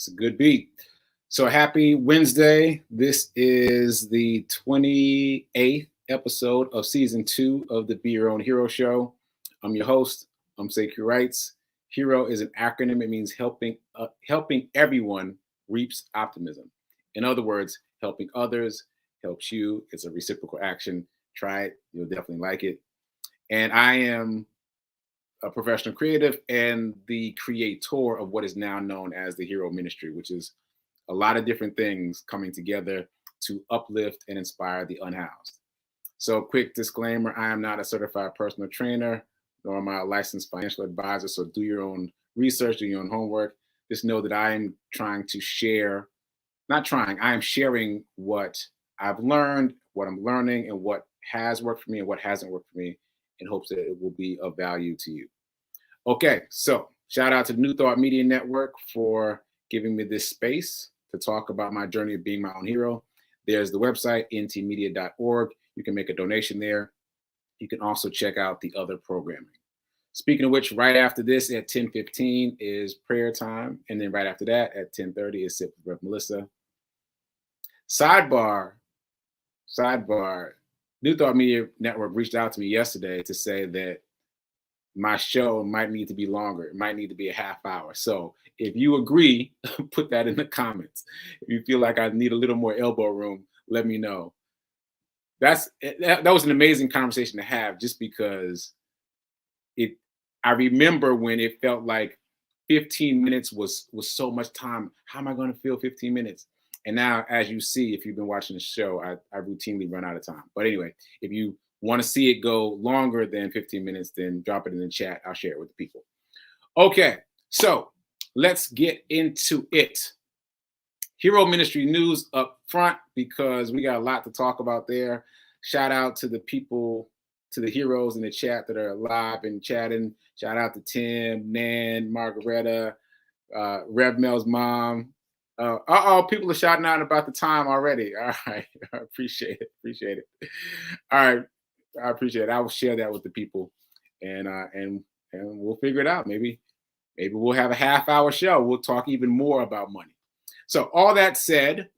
It's a good beat. So happy Wednesday. This is the 28th episode of season 2 of the Be Your Own Hero show. I'm your host. I'm Sekouwrites. Hero is an acronym. It means helping everyone reaps optimism. In other words, helping others helps you. It's a reciprocal action. Try it. You'll definitely like it. And I am a professional creative and the creator of what is now known as the Hero Ministry, which is a lot of different things coming together to uplift and inspire the unhoused. So, quick disclaimer, I am not a certified personal trainer, nor am I a licensed financial advisor. So do your own research, do your own homework. Just know that I am trying to share, I am sharing what I've learned, what I'm learning, and what has worked for me and what hasn't worked for me, in hopes that it will be of value to you. Okay, so shout out to the New Thought Media Network for giving me this space to talk about my journey of being my own hero. There's the website, ntmedia.org. You can make a donation there. You can also check out the other programming. Speaking of which, right after this at 10:15 is prayer time. And then right after that at 10:30 is Sip with Rev Melissa. Sidebar. New Thought Media Network reached out to me yesterday to say that my show might need to be longer. It might need to be a half hour. So if you agree, put that in the comments. If you feel like I need a little more elbow room, let me know. That was an amazing conversation to have, just because I remember when it felt like 15 minutes was so much time. How am I going to fill 15 minutes? And now, as you see, if you've been watching the show, I routinely run out of time. But anyway, if you want to see it go longer than 15 minutes, then drop it in the chat. I'll share it with the people. Okay, so let's get into it. Hero Ministry news up front, because we got a lot to talk about there. Shout out to the people, to the heroes in the chat that are live and chatting. Shout out to Tim, Nan, Margaretta, Rev Mel's mom. People are shouting out about the time already. All right, I appreciate it. All right, I appreciate it. I will share that with the people, and we'll figure it out. Maybe we'll have a half-hour show. We'll talk even more about money. So all that said,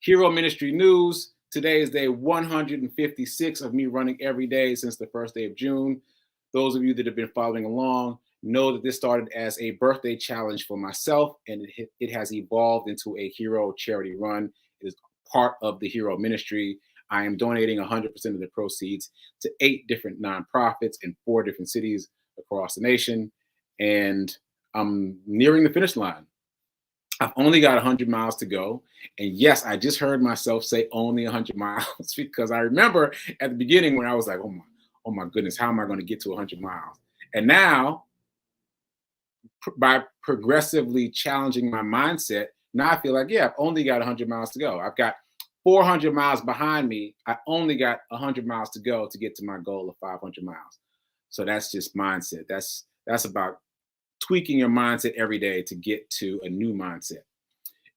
Hero Ministry news. Today is day 156 of me running every day since the first day of June. Those of you that have been following along know that this started as a birthday challenge for myself, and it has evolved into a hero charity run. It is part of the Hero Ministry. I am donating 100% of the proceeds to 8 different nonprofits in 4 different cities across the nation, and I'm nearing the finish line. I've only got 100 miles to go. And yes, I just heard myself say only 100 miles, because I remember at the beginning when I was like, oh my goodness, how am I going to get to 100 miles? And now, by progressively challenging my mindset, now I feel like, yeah, I've only got 100 miles to go. I've got 400 miles behind me. I only got 100 miles to go to get to my goal of 500 miles. So that's just mindset. That's about tweaking your mindset every day to get to a new mindset.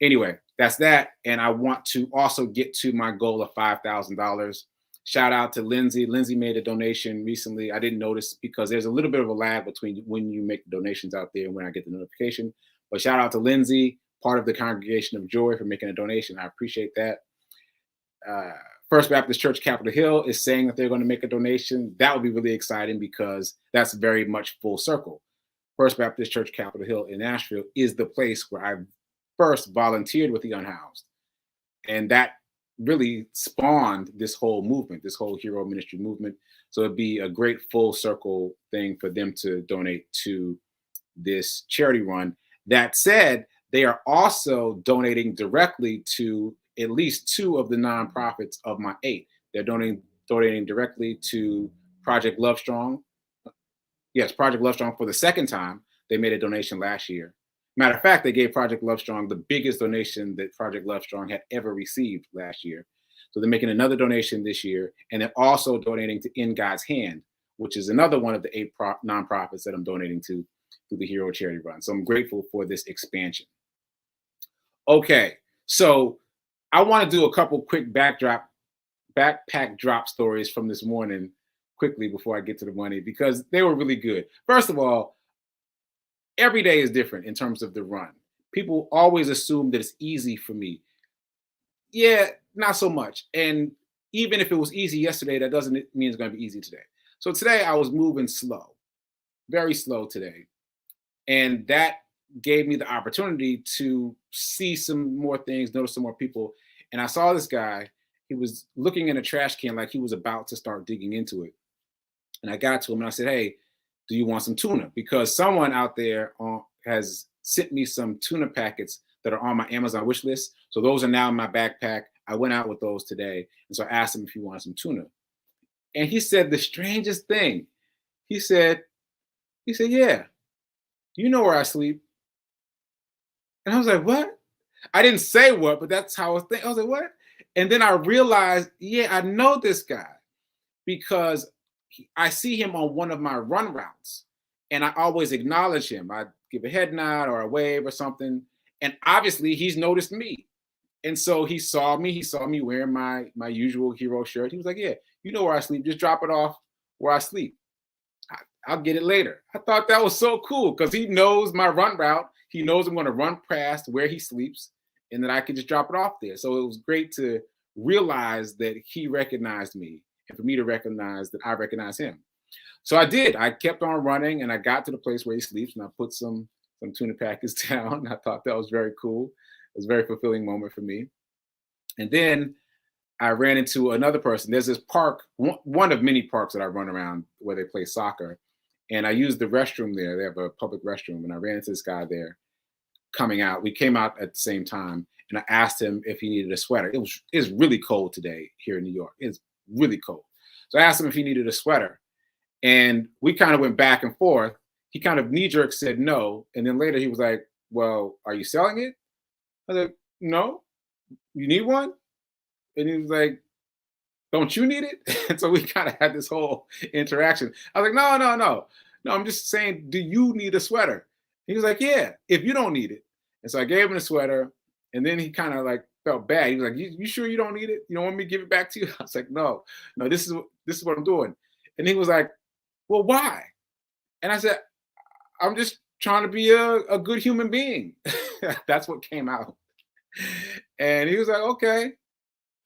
Anyway, that's that. And I want to also get to my goal of $5,000. Shout out to Lindsay. Lindsay made a donation recently. I didn't notice, because there's a little bit of a lag between when you make the donations out there and when I get the notification. But shout out to Lindsay, part of the Congregation of Joy, for making a donation. I appreciate that. First Baptist Church Capitol Hill is saying that they're going to make a donation. That would be really exciting, because that's very much full circle. First Baptist Church Capitol Hill in Nashville is the place where I first volunteered with the unhoused. And that really spawned this whole movement, this whole Hero Ministry movement. So it'd be a great full circle thing for them to donate to this charity run. That said, they are also donating directly to at least 2 of the nonprofits of my 8. They're donating directly to Project Love Strong. Yes, Project Love Strong for the second time. They made a donation last year. Matter of fact, they gave Project Love Strong the biggest donation that Project Love Strong had ever received last year. So they're making another donation this year, and they're also donating to In God's Hand, which is another one of the 8 nonprofits that I'm donating to through the Hero Charity Run. So I'm grateful for this expansion. Okay, so I want to do a couple quick backpack drop stories from this morning quickly before I get to the money, because they were really good. First of all, every day is different in terms of the run. people always assume that it's easy for me. Yeah, not so much. And even if it was easy yesterday, that doesn't mean it's going to be easy today. So today I was moving slow, very slow today. And that gave me the opportunity to see some more things, notice some more people. And I saw this guy, he was looking in a trash can like he was about to start digging into it. And I got to him and I said, "Hey, do you want some tuna?" Because someone out there has sent me some tuna packets that are on my Amazon wish list. So those are now in my backpack. I went out with those today. And so I asked him if he wanted some tuna. And he said the strangest thing. He said, "Yeah, you know where I sleep." And I was like, "What?" I didn't say what, but that's how I was thinking. I was like, "What?" And then I realized, yeah, I know this guy because I see him on one of my run routes and I always acknowledge him. I give a head nod or a wave or something. And obviously he's noticed me. And so he saw me wearing my usual hero shirt. He was like, "Yeah, you know where I sleep. Just drop it off where I sleep. I'll get it later." I thought that was so cool because he knows my run route. He knows I'm going to run past where he sleeps and that I could just drop it off there. So it was great to realize that he recognized me and for me to recognize that I recognize him. So I did. I kept on running and I got to the place where he sleeps and I put some tuna packets down. I thought that was very cool. It was a very fulfilling moment for me. And then I ran into another person. There's this park, one of many parks that I run around where they play soccer. And I used the restroom there. They have a public restroom. And I ran into this guy there coming out. We came out at the same time. And I asked him if he needed a sweater. It's really cold today here in New York. It's really cold. So I asked him if he needed a sweater. And we kind of went back and forth. He kind of knee-jerk said no. And then later he was like, "Well, are you selling it?" I was like, "No." "You need one?" And he was like, "Don't you need it?" And so we kind of had this whole interaction. I was like, "No, no, no. No, I'm just saying, do you need a sweater?" He was like, "Yeah, if you don't need it." And so I gave him the sweater. And then he kind of like felt bad. He was like, you sure you don't need it? You don't want me to give it back to you?" I was like, "No, no, this is what I'm doing." And he was like, "Well, why?" And I said, "I'm just trying to be a good human being." That's what came out. And he was like, "Okay.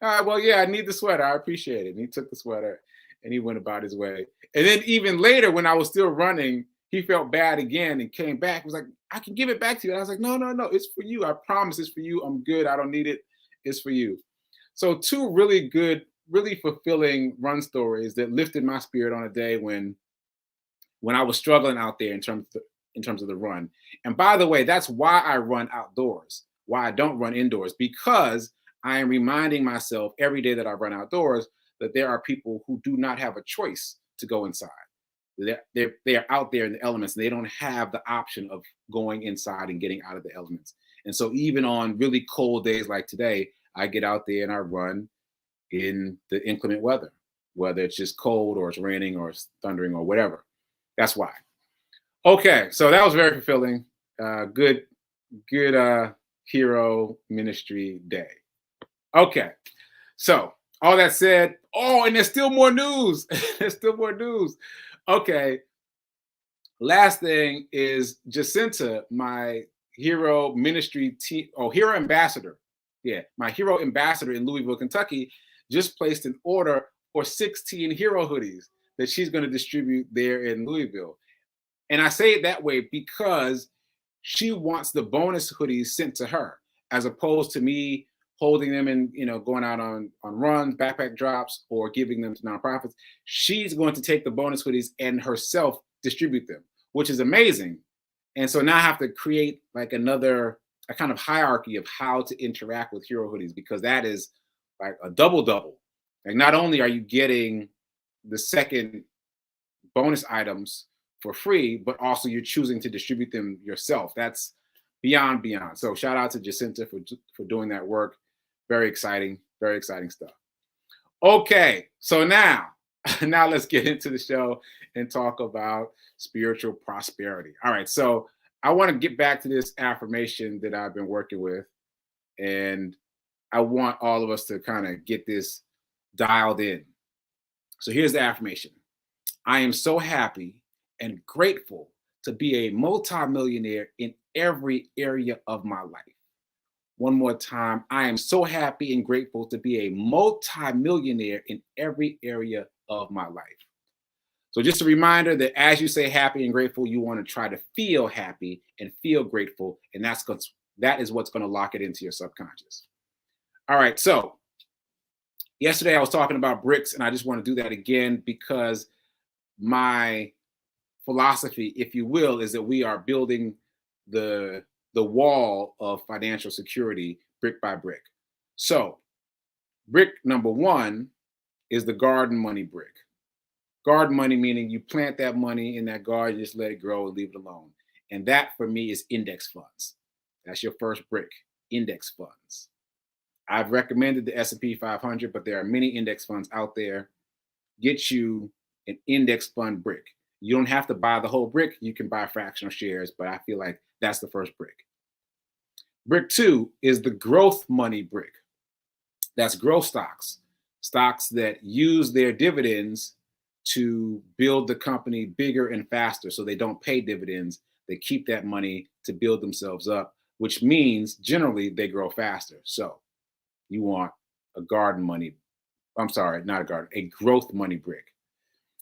All right, well, yeah, I need the sweater. I appreciate it." And he took the sweater and he went about his way. And then even later, when I was still running, he felt bad again and came back. He was like, "I can give it back to you." And I was like, "No, no, no, it's for you. I promise it's for you. I'm good. I don't need it. It's for you." So two really good, really fulfilling run stories that lifted my spirit on a day when I was struggling out there in terms of the run. And by the way, that's why I run outdoors, why I don't run indoors, because I am reminding myself every day that I run outdoors that there are people who do not have a choice to go inside. They are out there in the elements and they don't have the option of going inside and getting out of the elements. And so even on really cold days like today, I get out there and I run in the inclement weather, whether it's just cold or it's raining or it's thundering or whatever. That's why. Okay, so that was very fulfilling. Good hero ministry day. Okay, so all that said, oh, and there's still more news. There's still more news. Okay, last thing is Jacinta, my hero ministry team, hero ambassador. Yeah, my hero ambassador in Louisville, Kentucky, just placed an order for 16 hero hoodies that she's going to distribute there in Louisville. And I say it that way because she wants the bonus hoodies sent to her, as opposed to me holding them and going out on runs, backpack drops, or giving them to nonprofits. She's going to take the bonus hoodies and herself distribute them, which is amazing. And so now I have to create like a kind of hierarchy of how to interact with hero hoodies, because that is like a double. Like not only are you getting the second bonus items for free, but also you're choosing to distribute them yourself. That's beyond. So shout out to Jacinta for doing that work. Very exciting stuff. Okay, so now let's get into the show and talk about spiritual prosperity. All right, so I want to get back to this affirmation that I've been working with, and I want all of us to kind of get this dialed in. So here's the affirmation. I am so happy and grateful to be a multimillionaire in every area of my life. One more time, I am so happy and grateful to be a multi-millionaire in every area of my life. So just a reminder that as you say happy and grateful, you want to try to feel happy and feel grateful, and that is what's going to lock it into your subconscious. All right, so yesterday I was talking about bricks, and I just want to do that again because my philosophy, if you will, is that we are building the wall of financial security brick by brick. So brick number one is the garden money brick. Garden money meaning you plant that money in that garden, just let it grow and leave it alone. And that for me is index funds. That's your first brick, index funds. I've recommended the S&P 500, but there are many index funds out there. Get you an index fund brick. You don't have to buy the whole brick. You can buy fractional shares, but I feel like that's the first brick. Brick two is the growth money brick. That's growth stocks, stocks that use their dividends to build the company bigger and faster so they don't pay dividends. They keep that money to build themselves up, which means generally they grow faster. So you want a garden money, I'm sorry, not a garden, a growth money brick.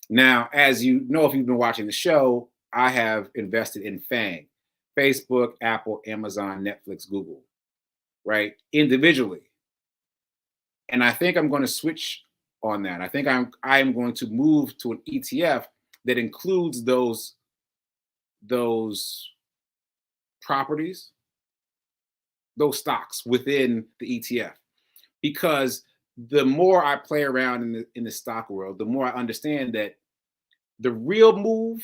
Now, as you know, if you've been watching the show, I have invested in FANG, Facebook, Apple, Amazon, Netflix, Google, right? Individually. And I think I'm going to switch on that. I think I am going to move to an ETF that includes those properties, those stocks within the ETF. Because the more I play around in the stock world, the more I understand that the real move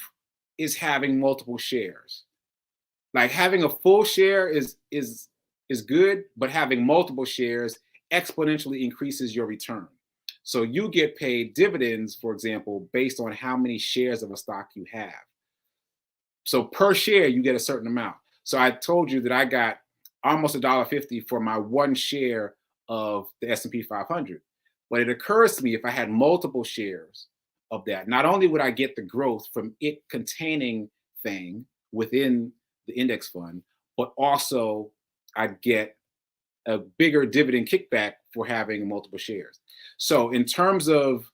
is having multiple shares. Like having a full share is good, but having multiple shares exponentially increases your return. So you get paid dividends, for example, based on how many shares of a stock you have. So per share, you get a certain amount. So I told you that I got almost $1.50 for my one share of the S&P 500. But it occurs to me if I had multiple shares of that, not only would I get the growth from it containing FANG within the index fund, but also I'd get a bigger dividend kickback for having multiple shares. So in terms of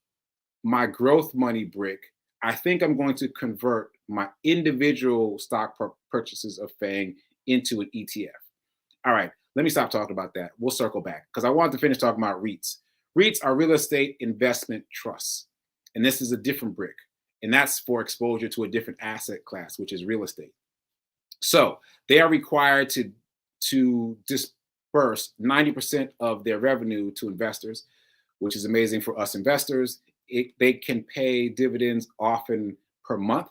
my growth money brick, I think I'm going to convert my individual stock purchases of FANG into an ETF. All right, let me stop talking about that. We'll circle back because I wanted to finish talking about REITs. REITs are real estate investment trusts. And this is a different brick. And that's for exposure to a different asset class, which is real estate. So they are required to disperse 90% of their revenue to investors, which is amazing for us investors. They can pay dividends often per month,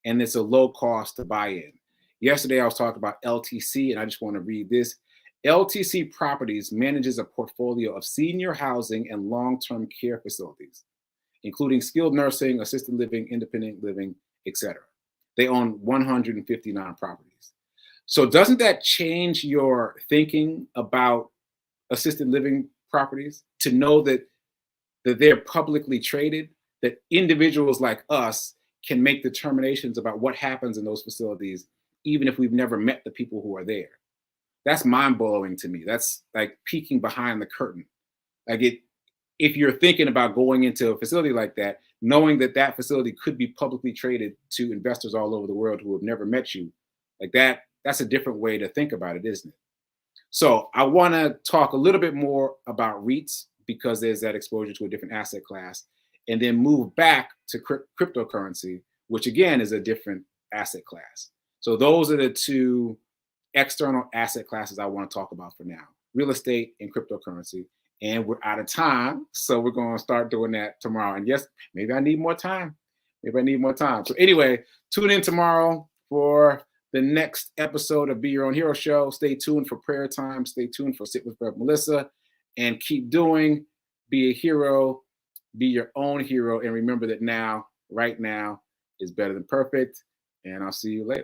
and it's a low cost to buy in. Yesterday, I was talking about LTC, and I just want to read this. LTC Properties manages a portfolio of senior housing and long-term care facilities, including skilled nursing, assisted living, independent living, etc. They own 159 properties. So doesn't that change your thinking about assisted living properties to know that they're publicly traded, that individuals like us can make determinations about what happens in those facilities, even if we've never met the people who are there? That's mind-blowing to me. That's like peeking behind the curtain. If you're thinking about going into a facility like that, knowing that that facility could be publicly traded to investors all over the world who have never met you, like that's a different way to think about it, isn't it? So I want to talk a little bit more about REITs because there's that exposure to a different asset class, and then move back to cryptocurrency, which again is a different asset class. So those are the two external asset classes I want to talk about for now: real estate and cryptocurrency. And we're out of time, so we're going to start doing that tomorrow. And yes, maybe I need more time. So anyway, tune in tomorrow for the next episode of Be Your Own Hero Show. Stay tuned for prayer time. Stay tuned for Sit with Rev Melissa. And keep doing. Be a hero. Be your own hero. And remember that now, right now, is better than perfect. And I'll see you later.